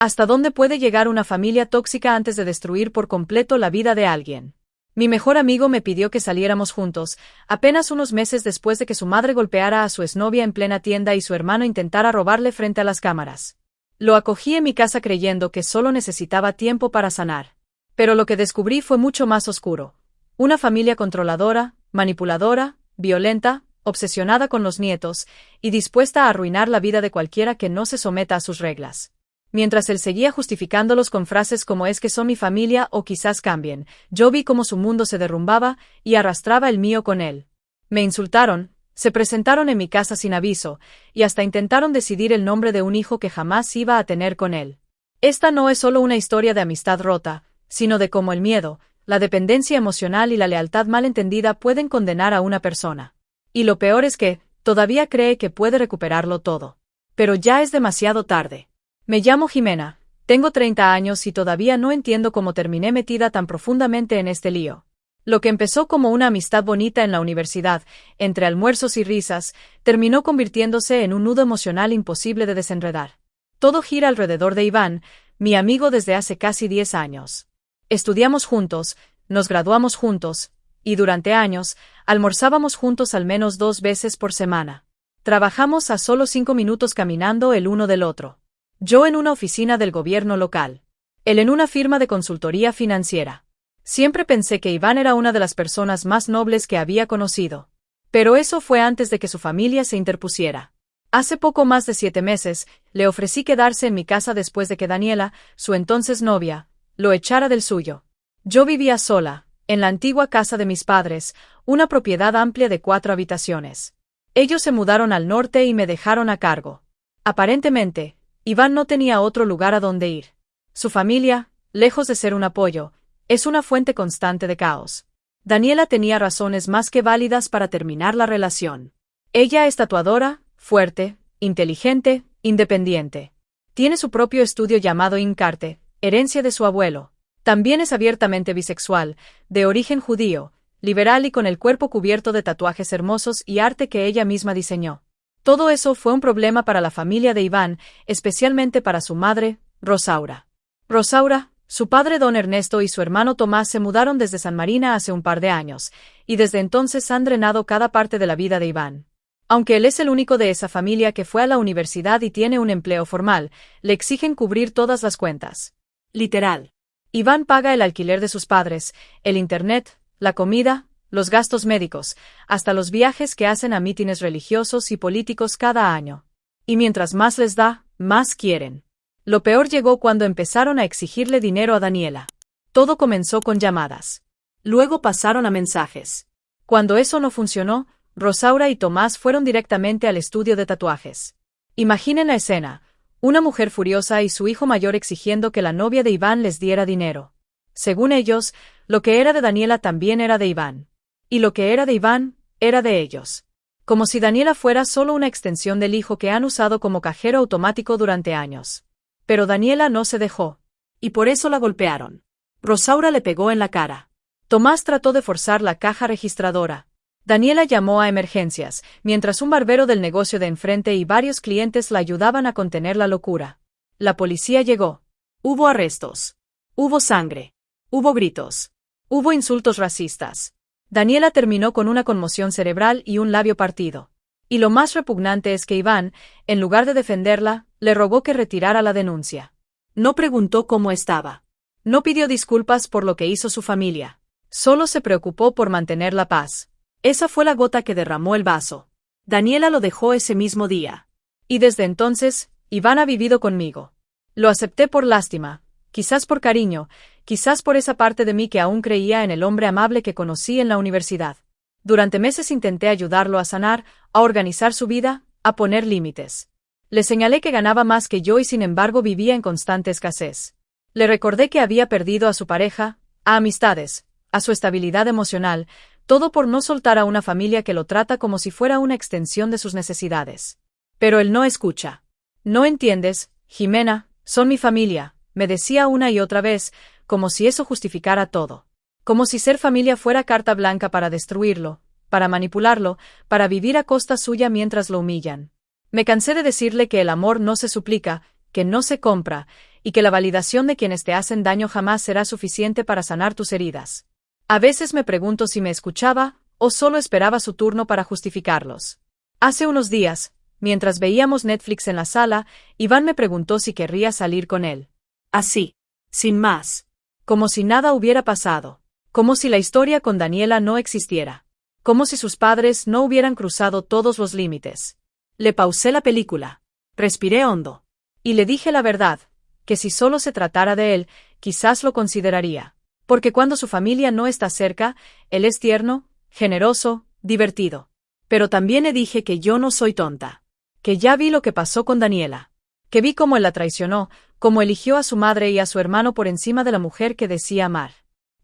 ¿Hasta dónde puede llegar una familia tóxica antes de destruir por completo la vida de alguien? Mi mejor amigo me pidió que saliéramos juntos, apenas unos meses después de que su madre golpeara a su exnovia en plena tienda y su hermano intentara robarle frente a las cámaras. Lo acogí en mi casa creyendo que solo necesitaba tiempo para sanar. Pero lo que descubrí fue mucho más oscuro. Una familia controladora, manipuladora, violenta, obsesionada con los nietos, y dispuesta a arruinar la vida de cualquiera que no se someta a sus reglas. Mientras él seguía justificándolos con frases como es que son mi familia o quizás cambien, yo vi cómo su mundo se derrumbaba y arrastraba el mío con él. Me insultaron, se presentaron en mi casa sin aviso, y hasta intentaron decidir el nombre de un hijo que jamás iba a tener con él. Esta no es solo una historia de amistad rota, sino de cómo el miedo, la dependencia emocional y la lealtad mal entendida pueden condenar a una persona. Y lo peor es que, todavía cree que puede recuperarlo todo. Pero ya es demasiado tarde. Me llamo Jimena, tengo 30 años y todavía no entiendo cómo terminé metida tan profundamente en este lío. Lo que empezó como una amistad bonita en la universidad, entre almuerzos y risas, terminó convirtiéndose en un nudo emocional imposible de desenredar. Todo gira alrededor de Iván, mi amigo desde hace casi 10 años. Estudiamos juntos, nos graduamos juntos, y durante años, almorzábamos juntos al menos 2 veces por semana. Trabajamos a solo 5 minutos caminando el uno del otro. Yo en una oficina del gobierno local. Él en una firma de consultoría financiera. Siempre pensé que Iván era una de las personas más nobles que había conocido. Pero eso fue antes de que su familia se interpusiera. Hace poco más de 7 meses, le ofrecí quedarse en mi casa después de que Daniela, su entonces novia, lo echara del suyo. Yo vivía sola, en la antigua casa de mis padres, una propiedad amplia de 4 habitaciones. Ellos se mudaron al norte y me dejaron a cargo. Aparentemente, Iván no tenía otro lugar a donde ir. Su familia, lejos de ser un apoyo, es una fuente constante de caos. Daniela tenía razones más que válidas para terminar la relación. Ella es tatuadora, fuerte, inteligente, independiente. Tiene su propio estudio llamado Incarte, herencia de su abuelo. También es abiertamente bisexual, de origen judío, liberal y con el cuerpo cubierto de tatuajes hermosos y arte que ella misma diseñó. Todo eso fue un problema para la familia de Iván, especialmente para su madre, Rosaura. Rosaura, su padre don Ernesto y su hermano Tomás se mudaron desde San Marina hace un par de años, y desde entonces han drenado cada parte de la vida de Iván. Aunque él es el único de esa familia que fue a la universidad y tiene un empleo formal, le exigen cubrir todas las cuentas. Literal. Iván paga el alquiler de sus padres, el internet, la comida, los gastos médicos, hasta los viajes que hacen a mítines religiosos y políticos cada año. Y mientras más les da, más quieren. Lo peor llegó cuando empezaron a exigirle dinero a Daniela. Todo comenzó con llamadas. Luego pasaron a mensajes. Cuando eso no funcionó, Rosaura y Tomás fueron directamente al estudio de tatuajes. Imaginen la escena, una mujer furiosa y su hijo mayor exigiendo que la novia de Iván les diera dinero. Según ellos, lo que era de Daniela también era de Iván. Y lo que era de Iván, era de ellos. Como si Daniela fuera solo una extensión del hijo que han usado como cajero automático durante años. Pero Daniela no se dejó. Y por eso la golpearon. Rosaura le pegó en la cara. Tomás trató de forzar la caja registradora. Daniela llamó a emergencias, mientras un barbero del negocio de enfrente y varios clientes la ayudaban a contener la locura. La policía llegó. Hubo arrestos. Hubo sangre. Hubo gritos. Hubo insultos racistas. Daniela terminó con una conmoción cerebral y un labio partido. Y lo más repugnante es que Iván, en lugar de defenderla, le rogó que retirara la denuncia. No preguntó cómo estaba. No pidió disculpas por lo que hizo su familia. Solo se preocupó por mantener la paz. Esa fue la gota que derramó el vaso. Daniela lo dejó ese mismo día. Y desde entonces, Iván ha vivido conmigo. Lo acepté por lástima, quizás por cariño, quizás por esa parte de mí que aún creía en el hombre amable que conocí en la universidad. Durante meses intenté ayudarlo a sanar, a organizar su vida, a poner límites. Le señalé que ganaba más que yo y sin embargo vivía en constante escasez. Le recordé que había perdido a su pareja, a amistades, a su estabilidad emocional, todo por no soltar a una familia que lo trata como si fuera una extensión de sus necesidades. Pero él no escucha. No entiendes, Jimena, son mi familia, me decía una y otra vez, como si eso justificara todo. Como si ser familia fuera carta blanca para destruirlo, para manipularlo, para vivir a costa suya mientras lo humillan. Me cansé de decirle que el amor no se suplica, que no se compra, y que la validación de quienes te hacen daño jamás será suficiente para sanar tus heridas. A veces me pregunto si me escuchaba, o solo esperaba su turno para justificarlos. Hace unos días, mientras veíamos Netflix en la sala, Iván me preguntó si querría salir con él. Así, sin más. Como si nada hubiera pasado. Como si la historia con Daniela no existiera. Como si sus padres no hubieran cruzado todos los límites. Le pausé la película. Respiré hondo. Y le dije la verdad, que si solo se tratara de él, quizás lo consideraría. Porque cuando su familia no está cerca, él es tierno, generoso, divertido. Pero también le dije que yo no soy tonta. Que ya vi lo que pasó con Daniela. Que vi cómo él la traicionó, cómo eligió a su madre y a su hermano por encima de la mujer que decía amar.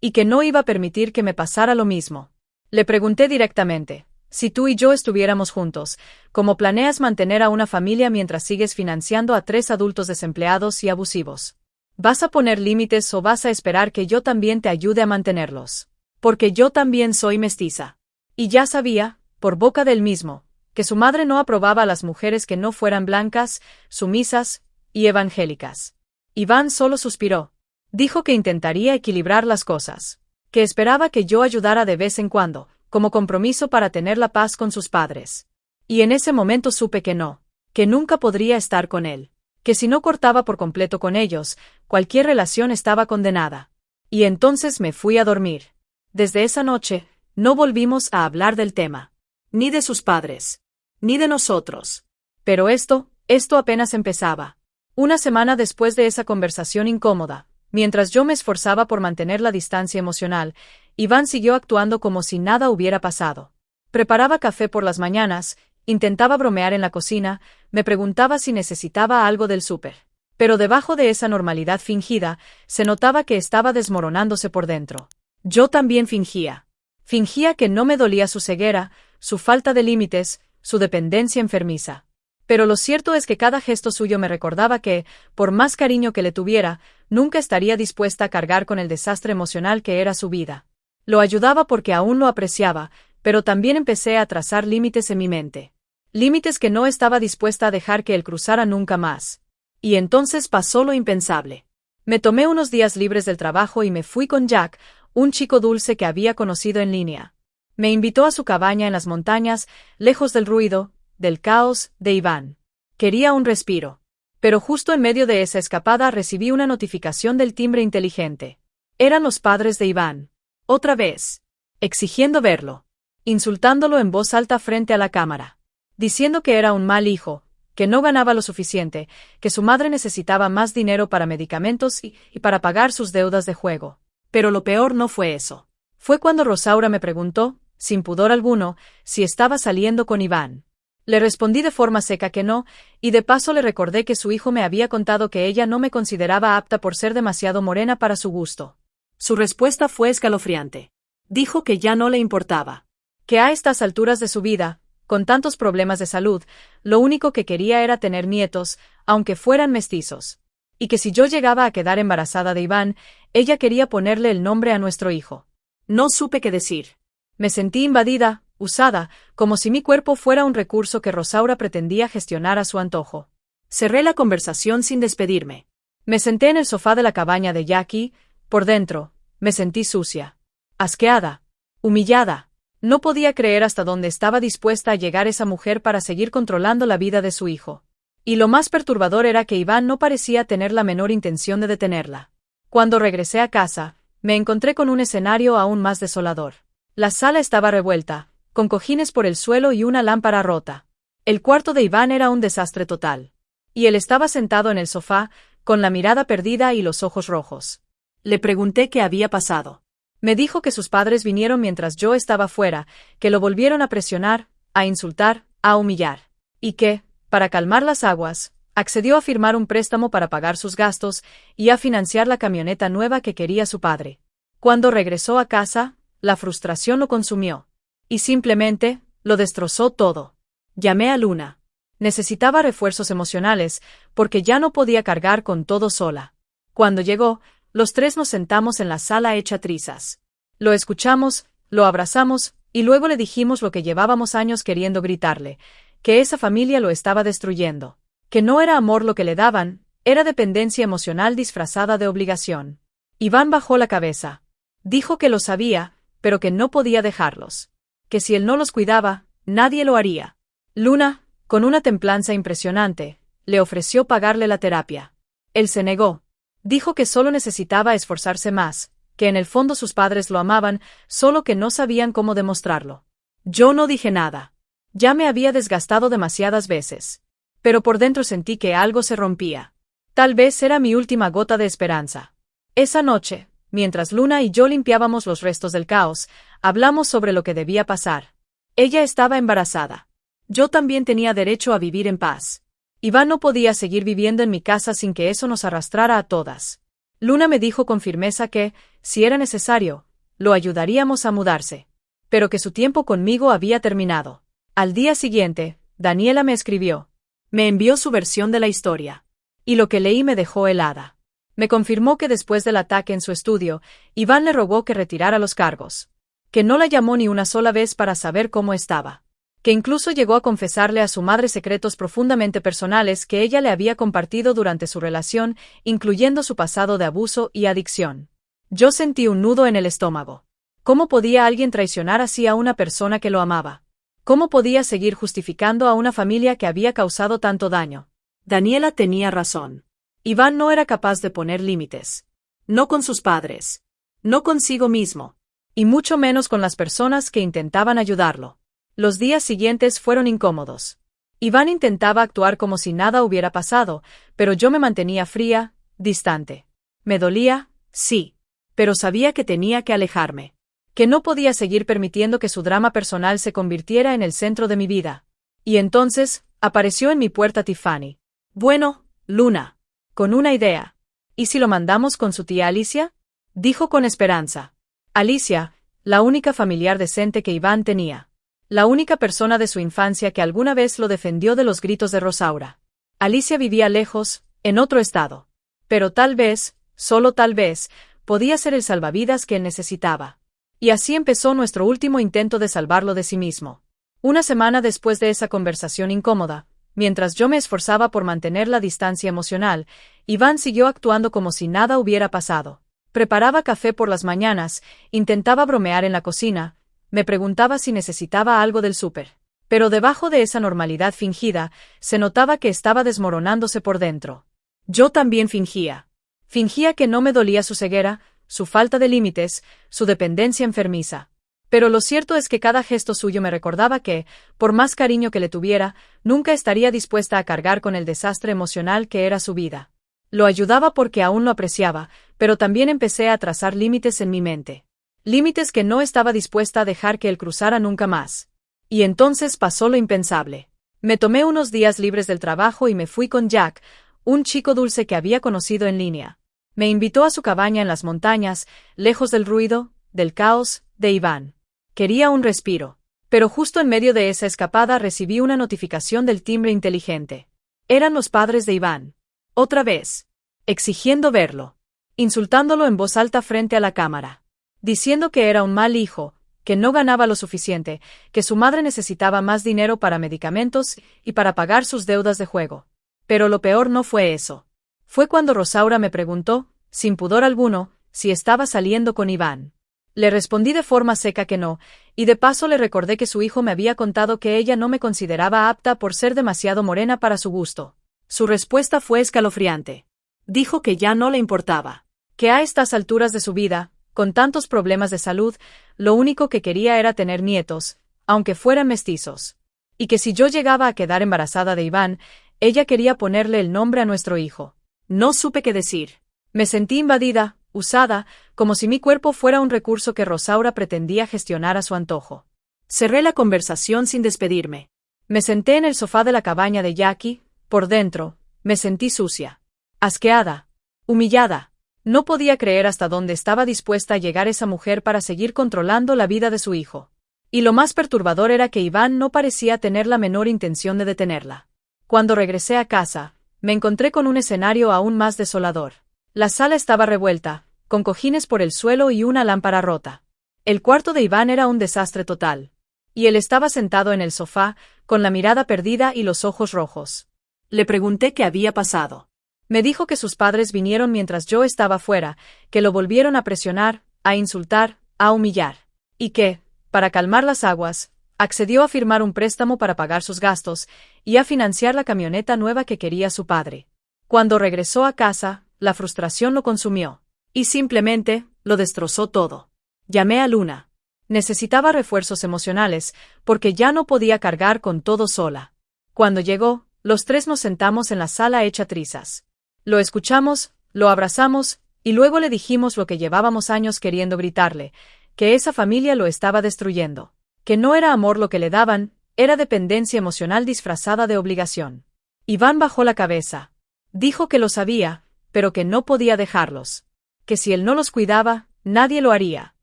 Y que no iba a permitir que me pasara lo mismo. Le pregunté directamente, si tú y yo estuviéramos juntos, ¿cómo planeas mantener a una familia mientras sigues financiando a 3 adultos desempleados y abusivos? ¿Vas a poner límites o vas a esperar que yo también te ayude a mantenerlos? Porque yo también soy mestiza. Y ya sabía, por boca del mismo, que su madre no aprobaba a las mujeres que no fueran blancas, sumisas y evangélicas. Iván solo suspiró. Dijo que intentaría equilibrar las cosas. Que esperaba que yo ayudara de vez en cuando, como compromiso para tener la paz con sus padres. Y en ese momento supe que no, que nunca podría estar con él. Que si no cortaba por completo con ellos, cualquier relación estaba condenada. Y entonces me fui a dormir. Desde esa noche, no volvimos a hablar del tema. Ni de sus padres. Ni de nosotros. Pero esto apenas empezaba. Una semana después de esa conversación incómoda, mientras yo me esforzaba por mantener la distancia emocional, Iván siguió actuando como si nada hubiera pasado. Preparaba café por las mañanas, intentaba bromear en la cocina, me preguntaba si necesitaba algo del súper. Pero debajo de esa normalidad fingida, se notaba que estaba desmoronándose por dentro. Yo también fingía. Fingía que no me dolía su ceguera, su falta de límites, su dependencia enfermiza. Pero lo cierto es que cada gesto suyo me recordaba que, por más cariño que le tuviera, nunca estaría dispuesta a cargar con el desastre emocional que era su vida. Lo ayudaba porque aún lo apreciaba, pero también empecé a trazar límites en mi mente. Límites que no estaba dispuesta a dejar que él cruzara nunca más. Y entonces pasó lo impensable. Me tomé unos días libres del trabajo y me fui con Jack, un chico dulce que había conocido en línea. Me invitó a su cabaña en las montañas, lejos del ruido, del caos, de Iván. Quería un respiro. Pero justo en medio de esa escapada recibí una notificación del timbre inteligente. Eran los padres de Iván. Otra vez. Exigiendo verlo. Insultándolo en voz alta frente a la cámara. Diciendo que era un mal hijo, que no ganaba lo suficiente, que su madre necesitaba más dinero para medicamentos y para pagar sus deudas de juego. Pero lo peor no fue eso. Fue cuando Rosaura me preguntó, sin pudor alguno, si estaba saliendo con Iván. Le respondí de forma seca que no, y de paso le recordé que su hijo me había contado que ella no me consideraba apta por ser demasiado morena para su gusto. Su respuesta fue escalofriante. Dijo que ya no le importaba. Que a estas alturas de su vida, con tantos problemas de salud, lo único que quería era tener nietos, aunque fueran mestizos. Y que si yo llegaba a quedar embarazada de Iván, ella quería ponerle el nombre a nuestro hijo. No supe qué decir. Me sentí invadida, usada, como si mi cuerpo fuera un recurso que Rosaura pretendía gestionar a su antojo. Cerré la conversación sin despedirme. Me senté en el sofá de la cabaña de Jackie, por dentro, me sentí sucia. Asqueada. Humillada. No podía creer hasta dónde estaba dispuesta a llegar esa mujer para seguir controlando la vida de su hijo. Y lo más perturbador era que Iván no parecía tener la menor intención de detenerla. Cuando regresé a casa, me encontré con un escenario aún más desolador. La sala estaba revuelta, con cojines por el suelo y una lámpara rota. El cuarto de Iván era un desastre total. Y él estaba sentado en el sofá, con la mirada perdida y los ojos rojos. Le pregunté qué había pasado. Me dijo que sus padres vinieron mientras yo estaba fuera, que lo volvieron a presionar, a insultar, a humillar. Y que, para calmar las aguas, accedió a firmar un préstamo para pagar sus gastos y a financiar la camioneta nueva que quería su padre. Cuando regresó a casa, la frustración lo consumió. Y simplemente, lo destrozó todo. Llamé a Luna. Necesitaba refuerzos emocionales, porque ya no podía cargar con todo sola. Cuando llegó, los tres nos sentamos en la sala hecha trizas. Lo escuchamos, lo abrazamos, y luego le dijimos lo que llevábamos años queriendo gritarle, que esa familia lo estaba destruyendo. Que no era amor lo que le daban, Era dependencia emocional disfrazada de obligación. Iván bajó la cabeza. Dijo que lo sabía, pero que no podía dejarlos. Que si él no los cuidaba, nadie lo haría. Luna, con una templanza impresionante, le ofreció pagarle la terapia. Él se negó. Dijo que solo necesitaba esforzarse más, que en el fondo sus padres lo amaban, solo que no sabían cómo demostrarlo. Yo no dije nada. Ya me había desgastado demasiadas veces. Pero por dentro sentí que algo se rompía. Tal vez era mi última gota de esperanza. Esa noche, mientras Luna y yo limpiábamos los restos del caos, hablamos sobre lo que debía pasar. Ella estaba embarazada. Yo también tenía derecho a vivir en paz. Iván no podía seguir viviendo en mi casa sin que eso nos arrastrara a todas. Luna me dijo con firmeza que, si era necesario, lo ayudaríamos a mudarse. Pero que su tiempo conmigo había terminado. Al día siguiente, Daniela me escribió. Me envió su versión de la historia. Y lo que leí me dejó helada. Me confirmó que después del ataque en su estudio, Iván le rogó que retirara los cargos. Que no la llamó ni una sola vez para saber cómo estaba. Que incluso llegó a confesarle a su madre secretos profundamente personales que ella le había compartido durante su relación, incluyendo su pasado de abuso y adicción. Yo sentí un nudo en el estómago. ¿Cómo podía alguien traicionar así a una persona que lo amaba? ¿Cómo podía seguir justificando a una familia que había causado tanto daño? Daniela tenía razón. Iván no era capaz de poner límites. No con sus padres. No consigo mismo. Y mucho menos con las personas que intentaban ayudarlo. Los días siguientes fueron incómodos. Iván intentaba actuar como si nada hubiera pasado, pero yo me mantenía fría, distante. Me dolía, sí. Pero sabía que tenía que alejarme. Que no podía seguir permitiendo que su drama personal se convirtiera en el centro de mi vida. Y entonces, apareció en mi puerta Tiffany. Bueno, Luna. Con una idea. ¿Y si lo mandamos con su tía Alicia? Dijo con esperanza. Alicia, la única familiar decente que Iván tenía. La única persona de su infancia que alguna vez lo defendió de los gritos de Rosaura. Alicia vivía lejos, en otro estado. Pero tal vez, solo tal vez, podía ser el salvavidas que él necesitaba. Y así empezó nuestro último intento de salvarlo de sí mismo. Una semana después de esa conversación incómoda, mientras yo me esforzaba por mantener la distancia emocional, Iván siguió actuando como si nada hubiera pasado. Preparaba café por las mañanas, intentaba bromear en la cocina, me preguntaba si necesitaba algo del súper. Pero debajo de esa normalidad fingida, se notaba que estaba desmoronándose por dentro. Yo también fingía. Fingía que no me dolía su ceguera, su falta de límites, su dependencia enfermiza. Pero lo cierto es que cada gesto suyo me recordaba que, por más cariño que le tuviera, nunca estaría dispuesta a cargar con el desastre emocional que era su vida. Lo ayudaba porque aún lo apreciaba, pero también empecé a trazar límites en mi mente. Límites que no estaba dispuesta a dejar que él cruzara nunca más. Y entonces pasó lo impensable. Me tomé unos días libres del trabajo y me fui con Jack, un chico dulce que había conocido en línea. Me invitó a su cabaña en las montañas, lejos del ruido, del caos, de Iván. Quería un respiro. Pero justo en medio de esa escapada recibí una notificación del timbre inteligente. Eran los padres de Iván. Otra vez. Exigiendo verlo. Insultándolo en voz alta frente a la cámara. Diciendo que era un mal hijo, que no ganaba lo suficiente, que su madre necesitaba más dinero para medicamentos y para pagar sus deudas de juego. Pero lo peor no fue eso. Fue cuando Rosaura me preguntó, sin pudor alguno, si estaba saliendo con Iván. Le respondí de forma seca que no, y de paso le recordé que su hijo me había contado que ella no me consideraba apta por ser demasiado morena para su gusto. Su respuesta fue escalofriante. Dijo que ya no le importaba. Que a estas alturas de su vida, con tantos problemas de salud, lo único que quería era tener nietos, aunque fueran mestizos. Y que si yo llegaba a quedar embarazada de Iván, ella quería ponerle el nombre a nuestro hijo. No supe qué decir. Me sentí invadida, usada, como si mi cuerpo fuera un recurso que Rosaura pretendía gestionar a su antojo. Cerré la conversación sin despedirme. Me senté en el sofá de la cabaña de Jackie, por dentro, me sentí sucia. Asqueada. Humillada. No podía creer hasta dónde estaba dispuesta a llegar esa mujer para seguir controlando la vida de su hijo. Y lo más perturbador era que Iván no parecía tener la menor intención de detenerla. Cuando regresé a casa, me encontré con un escenario aún más desolador. La sala estaba revuelta, con cojines por el suelo y una lámpara rota. El cuarto de Iván era un desastre total. Y él estaba sentado en el sofá, con la mirada perdida y los ojos rojos. Le pregunté qué había pasado. Me dijo que sus padres vinieron mientras yo estaba fuera, que lo volvieron a presionar, a insultar, a humillar. Y que, para calmar las aguas, accedió a firmar un préstamo para pagar sus gastos y a financiar la camioneta nueva que quería su padre. Cuando regresó a casa, la frustración lo consumió. Y simplemente, lo destrozó todo. Llamé a Luna. Necesitaba refuerzos emocionales, porque ya no podía cargar con todo sola. Cuando llegó, los tres nos sentamos en la sala hecha trizas. Lo escuchamos, lo abrazamos, y luego le dijimos lo que llevábamos años queriendo gritarle, que esa familia lo estaba destruyendo. Que no era amor lo que le daban, era dependencia emocional disfrazada de obligación. Iván bajó la cabeza. Dijo que lo sabía, pero que no podía dejarlos. Que si él no los cuidaba, nadie lo haría.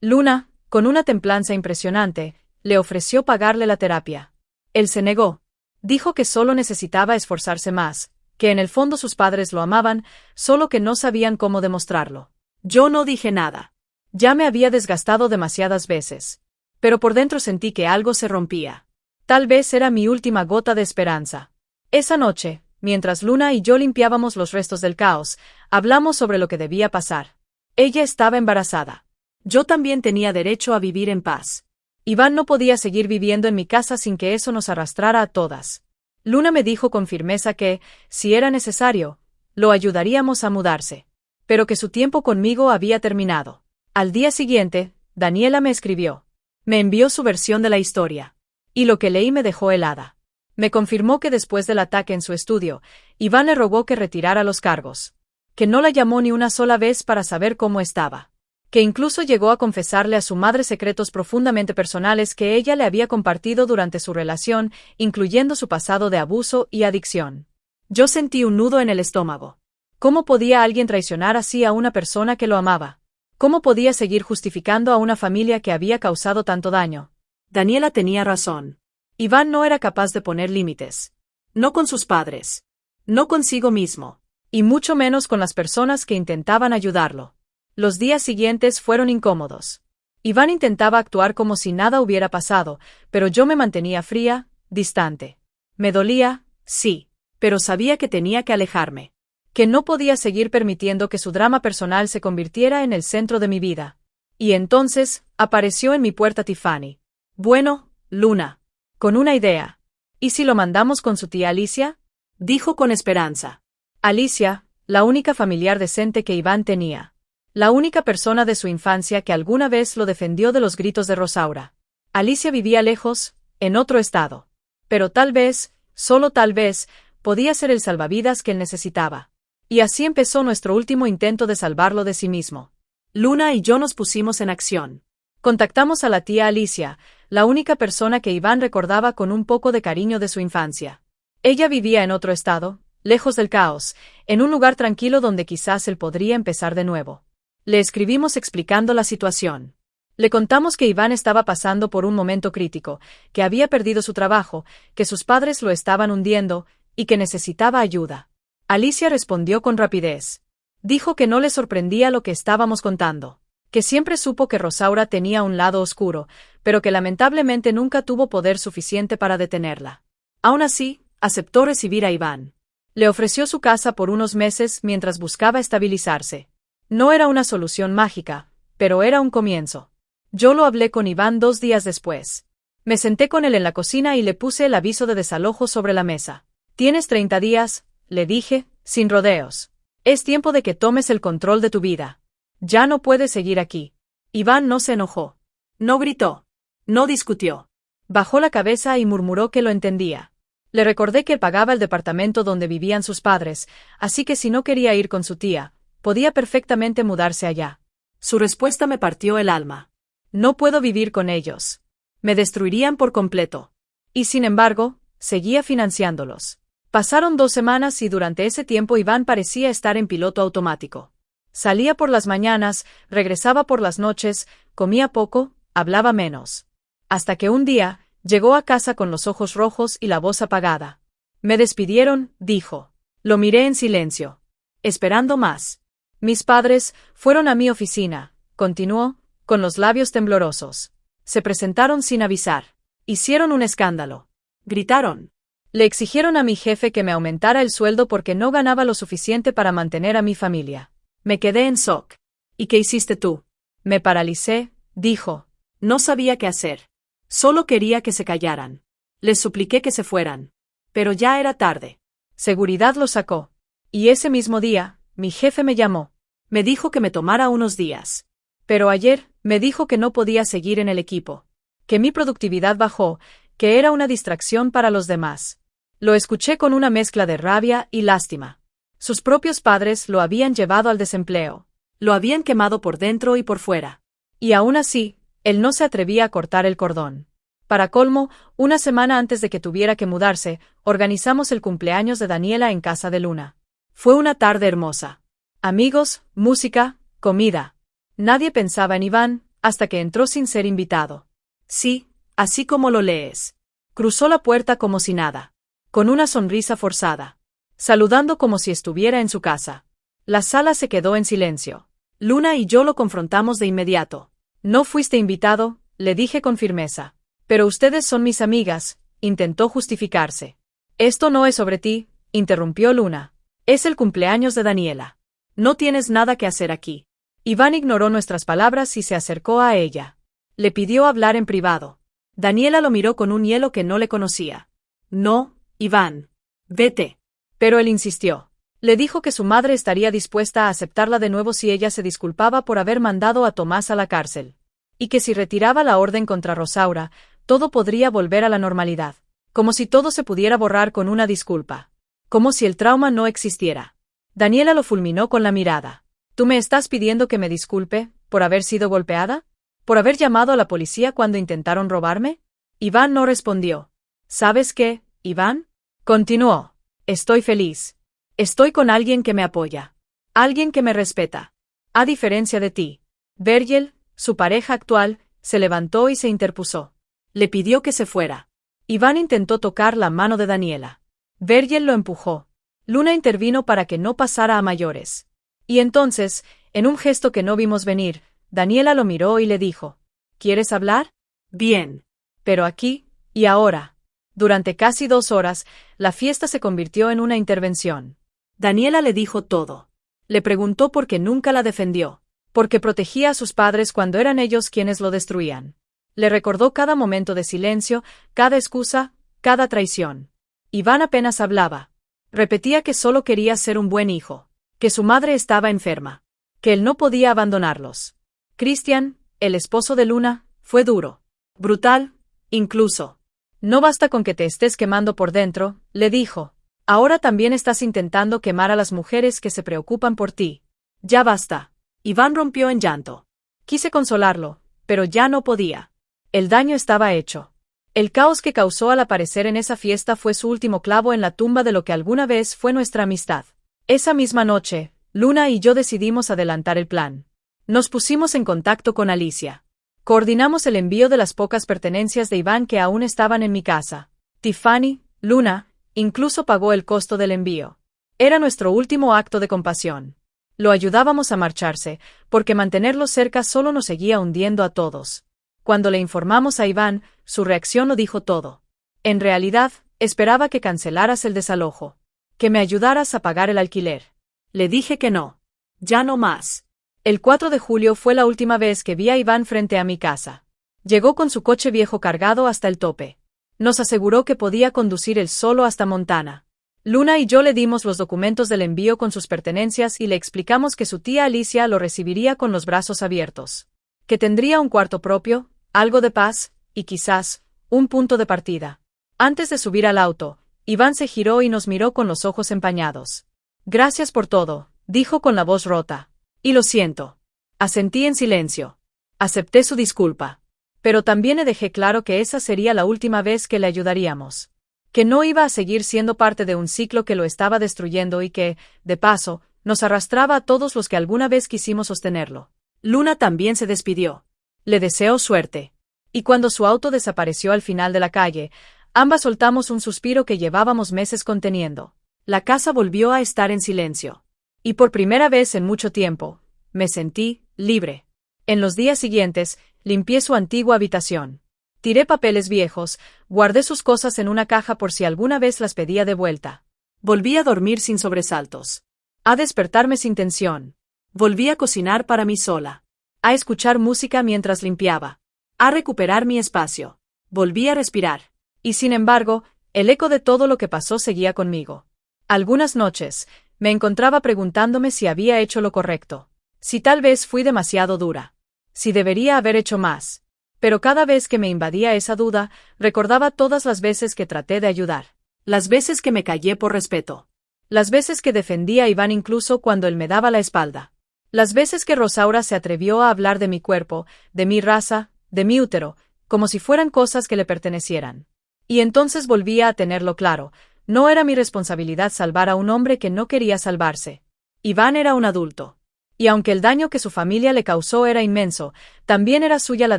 Luna, con una templanza impresionante, le ofreció pagarle la terapia. Él se negó. Dijo que solo necesitaba esforzarse más, que en el fondo sus padres lo amaban, solo que no sabían cómo demostrarlo. Yo no dije nada. Ya me había desgastado demasiadas veces. Pero por dentro sentí que algo se rompía. Tal vez era mi última gota de esperanza. Esa noche, mientras Luna y yo limpiábamos los restos del caos, hablamos sobre lo que debía pasar. Ella estaba embarazada. Yo también tenía derecho a vivir en paz. Iván no podía seguir viviendo en mi casa sin que eso nos arrastrara a todas. Luna me dijo con firmeza que, si era necesario, lo ayudaríamos a mudarse. Pero que su tiempo conmigo había terminado. Al día siguiente, Daniela me escribió. Me envió su versión de la historia. Y lo que leí me dejó helada. Me confirmó que después del ataque en su estudio, Iván le rogó que retirara los cargos. Que no la llamó ni una sola vez para saber cómo estaba. Que incluso llegó a confesarle a su madre secretos profundamente personales que ella le había compartido durante su relación, incluyendo su pasado de abuso y adicción. Yo sentí un nudo en el estómago. ¿Cómo podía alguien traicionar así a una persona que lo amaba? ¿Cómo podía seguir justificando a una familia que había causado tanto daño? Daniela tenía razón. Iván no era capaz de poner límites. No con sus padres. No consigo mismo. Y mucho menos con las personas que intentaban ayudarlo. Los días siguientes fueron incómodos. Iván intentaba actuar como si nada hubiera pasado, pero yo me mantenía fría, distante. Me dolía, sí, pero sabía que tenía que alejarme. Que no podía seguir permitiendo que su drama personal se convirtiera en el centro de mi vida. Y entonces, apareció en mi puerta Tiffany. Bueno, Luna. Con una idea. ¿Y si lo mandamos con su tía Alicia? Dijo con esperanza. Alicia, la única familiar decente que Iván tenía. La única persona de su infancia que alguna vez lo defendió de los gritos de Rosaura. Alicia vivía lejos, en otro estado. Pero tal vez, solo tal vez, podía ser el salvavidas que él necesitaba. Y así empezó nuestro último intento de salvarlo de sí mismo. Luna y yo nos pusimos en acción. Contactamos a la tía Alicia, la única persona que Iván recordaba con un poco de cariño de su infancia. Ella vivía en otro estado, lejos del caos, en un lugar tranquilo donde quizás él podría empezar de nuevo. Le escribimos explicando la situación. Le contamos que Iván estaba pasando por un momento crítico, que había perdido su trabajo, que sus padres lo estaban hundiendo, y que necesitaba ayuda. Alicia respondió con rapidez. Dijo que no le sorprendía lo que estábamos contando, que siempre supo que Rosaura tenía un lado oscuro, pero que lamentablemente nunca tuvo poder suficiente para detenerla. Aún así, aceptó recibir a Iván. Le ofreció su casa por unos meses mientras buscaba estabilizarse. No era una solución mágica, pero era un comienzo. Yo lo hablé con Iván 2 días después. Me senté con él en la cocina y le puse el aviso de desalojo sobre la mesa. Tienes 30 días, le dije, sin rodeos. Es tiempo de que tomes el control de tu vida. Ya no puedes seguir aquí. Iván no se enojó. No gritó. No discutió. Bajó la cabeza y murmuró que lo entendía. Le recordé que pagaba el departamento donde vivían sus padres, así que si no quería ir con su tía, podía perfectamente mudarse allá. Su respuesta me partió el alma. No puedo vivir con ellos. Me destruirían por completo. Y sin embargo, seguía financiándolos. Pasaron 2 semanas y durante ese tiempo Iván parecía estar en piloto automático. Salía por las mañanas, regresaba por las noches, comía poco, hablaba menos. Hasta que un día, llegó a casa con los ojos rojos y la voz apagada. Me despidieron, dijo. Lo miré en silencio. Esperando más. Mis padres fueron a mi oficina, continuó, con los labios temblorosos. Se presentaron sin avisar. Hicieron un escándalo. Gritaron. Le exigieron a mi jefe que me aumentara el sueldo porque no ganaba lo suficiente para mantener a mi familia. Me quedé en shock. ¿Y qué hiciste tú? Me paralicé, dijo. No sabía qué hacer. Solo quería que se callaran. Les supliqué que se fueran. Pero ya era tarde. Seguridad lo sacó. Y ese mismo día, mi jefe me llamó. Me dijo que me tomara unos días. Pero ayer, me dijo que no podía seguir en el equipo. Que mi productividad bajó, que era una distracción para los demás. Lo escuché con una mezcla de rabia y lástima. Sus propios padres lo habían llevado al desempleo. Lo habían quemado por dentro y por fuera. Y aún así, él no se atrevía a cortar el cordón. Para colmo, una semana antes de que tuviera que mudarse, organizamos el cumpleaños de Daniela en casa de Luna. Fue una tarde hermosa. Amigos, música, comida. Nadie pensaba en Iván, hasta que entró sin ser invitado. Sí, así como lo lees. Cruzó la puerta como si nada. Con una sonrisa forzada. Saludando como si estuviera en su casa. La sala se quedó en silencio. Luna y yo lo confrontamos de inmediato. No fuiste invitado, le dije con firmeza. Pero ustedes son mis amigas, intentó justificarse. Esto no es sobre ti, interrumpió Luna. Es el cumpleaños de Daniela. No tienes nada que hacer aquí. Iván ignoró nuestras palabras y se acercó a ella. Le pidió hablar en privado. Daniela lo miró con un hielo que no le conocía. No, Iván. Vete. Pero él insistió. Le dijo que su madre estaría dispuesta a aceptarla de nuevo si ella se disculpaba por haber mandado a Tomás a la cárcel. Y que si retiraba la orden contra Rosaura, todo podría volver a la normalidad. Como si todo se pudiera borrar con una disculpa. Como si el trauma no existiera. Daniela lo fulminó con la mirada. ¿Tú me estás pidiendo que me disculpe, por haber sido golpeada? ¿Por haber llamado a la policía cuando intentaron robarme? Iván no respondió. ¿Sabes qué, Iván? Continuó. Estoy feliz. Estoy con alguien que me apoya. Alguien que me respeta. A diferencia de ti. Vergel, su pareja actual, se levantó y se interpuso. Le pidió que se fuera. Iván intentó tocar la mano de Daniela. Vergel lo empujó. Luna intervino para que no pasara a mayores. Y entonces, en un gesto que no vimos venir, Daniela lo miró y le dijo: ¿Quieres hablar? Bien. Pero aquí, y ahora. Durante casi 2 horas, la fiesta se convirtió en una intervención. Daniela le dijo todo. Le preguntó por qué nunca la defendió. Porque protegía a sus padres cuando eran ellos quienes lo destruían. Le recordó cada momento de silencio, cada excusa, cada traición. Iván apenas hablaba. Repetía que solo quería ser un buen hijo. Que su madre estaba enferma. Que él no podía abandonarlos. Cristian, el esposo de Luna, fue duro. Brutal, incluso. No basta con que te estés quemando por dentro, le dijo. Ahora también estás intentando quemar a las mujeres que se preocupan por ti. Ya basta. Iván rompió en llanto. Quise consolarlo, pero ya no podía. El daño estaba hecho. El caos que causó al aparecer en esa fiesta fue su último clavo en la tumba de lo que alguna vez fue nuestra amistad. Esa misma noche, Luna y yo decidimos adelantar el plan. Nos pusimos en contacto con Alicia. Coordinamos el envío de las pocas pertenencias de Iván que aún estaban en mi casa. Tiffany, Luna, incluso pagó el costo del envío. Era nuestro último acto de compasión. Lo ayudábamos a marcharse, porque mantenerlo cerca solo nos seguía hundiendo a todos. Cuando le informamos a Iván, su reacción lo dijo todo. En realidad, esperaba que cancelaras el desalojo. Que me ayudaras a pagar el alquiler. Le dije que no. Ya no más. El 4 de julio fue la última vez que vi a Iván frente a mi casa. Llegó con su coche viejo cargado hasta el tope. Nos aseguró que podía conducir él solo hasta Montana. Luna y yo le dimos los documentos del envío con sus pertenencias y le explicamos que su tía Alicia lo recibiría con los brazos abiertos. Que tendría un cuarto propio, algo de paz, y quizás, un punto de partida. Antes de subir al auto, Iván se giró y nos miró con los ojos empañados. Gracias por todo, dijo con la voz rota. Y lo siento. Asentí en silencio. Acepté su disculpa. Pero también le dejé claro que esa sería la última vez que le ayudaríamos. Que no iba a seguir siendo parte de un ciclo que lo estaba destruyendo y que, de paso, nos arrastraba a todos los que alguna vez quisimos sostenerlo. Luna también se despidió. Le deseó suerte. Y cuando su auto desapareció al final de la calle, ambas soltamos un suspiro que llevábamos meses conteniendo. La casa volvió a estar en silencio. Y por primera vez en mucho tiempo, me sentí libre. En los días siguientes, limpié su antigua habitación. Tiré papeles viejos, guardé sus cosas en una caja por si alguna vez las pedía de vuelta. Volví a dormir sin sobresaltos. A despertarme sin tensión. Volví a cocinar para mí sola. A escuchar música mientras limpiaba. A recuperar mi espacio. Volví a respirar. Y sin embargo, el eco de todo lo que pasó seguía conmigo. Algunas noches, me encontraba preguntándome si había hecho lo correcto. Si tal vez fui demasiado dura. Si debería haber hecho más. Pero cada vez que me invadía esa duda, recordaba todas las veces que traté de ayudar. Las veces que me callé por respeto. Las veces que defendí a Iván incluso cuando él me daba la espalda. Las veces que Rosaura se atrevió a hablar de mi cuerpo, de mi raza, de mi útero, como si fueran cosas que le pertenecieran. Y entonces volvía a tenerlo claro, no era mi responsabilidad salvar a un hombre que no quería salvarse. Iván era un adulto. Y aunque el daño que su familia le causó era inmenso, también era suya la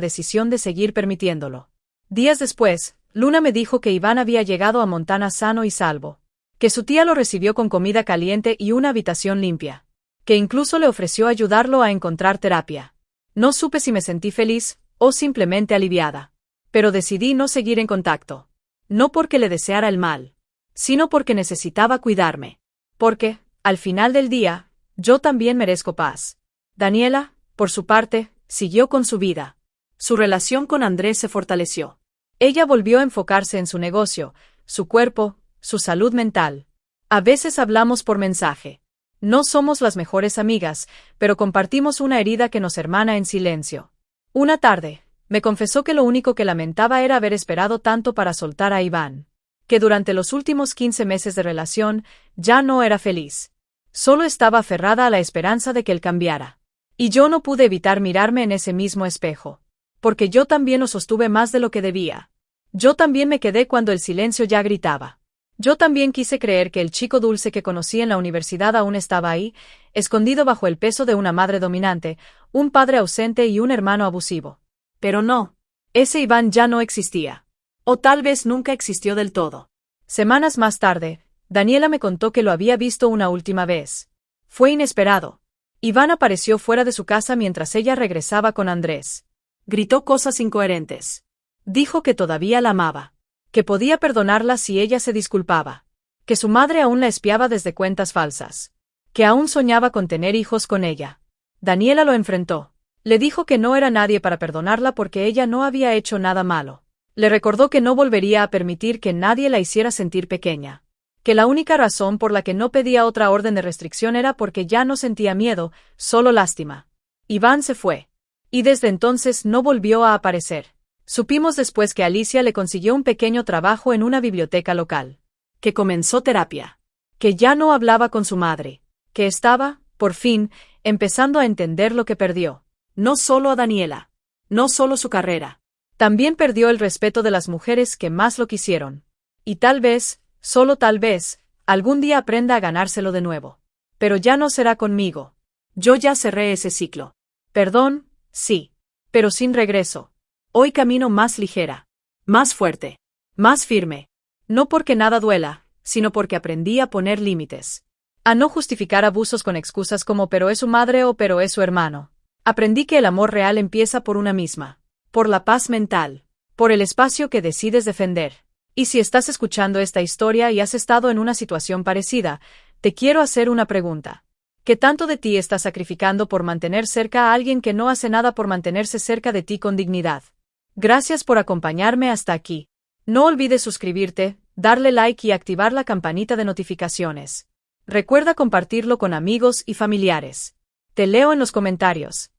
decisión de seguir permitiéndolo. Días después, Luna me dijo que Iván había llegado a Montana sano y salvo. Que su tía lo recibió con comida caliente y una habitación limpia. Que incluso le ofreció ayudarlo a encontrar terapia. No supe si me sentí feliz, o simplemente aliviada. Pero decidí no seguir en contacto. No porque le deseara el mal, sino porque necesitaba cuidarme. Porque, al final del día, yo también merezco paz. Daniela, por su parte, siguió con su vida. Su relación con Andrés se fortaleció. Ella volvió a enfocarse en su negocio, su cuerpo, su salud mental. A veces hablamos por mensaje. No somos las mejores amigas, pero compartimos una herida que nos hermana en silencio. Una tarde, me confesó que lo único que lamentaba era haber esperado tanto para soltar a Iván. Que durante los últimos 15 meses de relación, ya no era feliz. Solo estaba aferrada a la esperanza de que él cambiara. Y yo no pude evitar mirarme en ese mismo espejo. Porque yo también lo sostuve más de lo que debía. Yo también me quedé cuando el silencio ya gritaba. Yo también quise creer que el chico dulce que conocí en la universidad aún estaba ahí, escondido bajo el peso de una madre dominante, un padre ausente y un hermano abusivo. Pero no. Ese Iván ya no existía. O tal vez nunca existió del todo. Semanas más tarde, Daniela me contó que lo había visto una última vez. Fue inesperado. Iván apareció fuera de su casa mientras ella regresaba con Andrés. Gritó cosas incoherentes. Dijo que todavía la amaba. Que podía perdonarla si ella se disculpaba. Que su madre aún la espiaba desde cuentas falsas. Que aún soñaba con tener hijos con ella. Daniela lo enfrentó. Le dijo que no era nadie para perdonarla porque ella no había hecho nada malo. Le recordó que no volvería a permitir que nadie la hiciera sentir pequeña. Que la única razón por la que no pedía otra orden de restricción era porque ya no sentía miedo, solo lástima. Iván se fue. Y desde entonces no volvió a aparecer. Supimos después que Alicia le consiguió un pequeño trabajo en una biblioteca local. Que comenzó terapia. Que ya no hablaba con su madre. Que estaba, por fin, empezando a entender lo que perdió. No solo a Daniela. No solo su carrera. También perdió el respeto de las mujeres que más lo quisieron. Y tal vez, solo tal vez, algún día aprenda a ganárselo de nuevo. Pero ya no será conmigo. Yo ya cerré ese ciclo. Perdón, sí. Pero sin regreso. Hoy camino más ligera. Más fuerte. Más firme. No porque nada duela, sino porque aprendí a poner límites. A no justificar abusos con excusas como pero es su madre o pero es su hermano. Aprendí que el amor real empieza por una misma. Por la paz mental. Por el espacio que decides defender. Y si estás escuchando esta historia y has estado en una situación parecida, te quiero hacer una pregunta. ¿Qué tanto de ti estás sacrificando por mantener cerca a alguien que no hace nada por mantenerse cerca de ti con dignidad? Gracias por acompañarme hasta aquí. No olvides suscribirte, darle like y activar la campanita de notificaciones. Recuerda compartirlo con amigos y familiares. Te leo en los comentarios.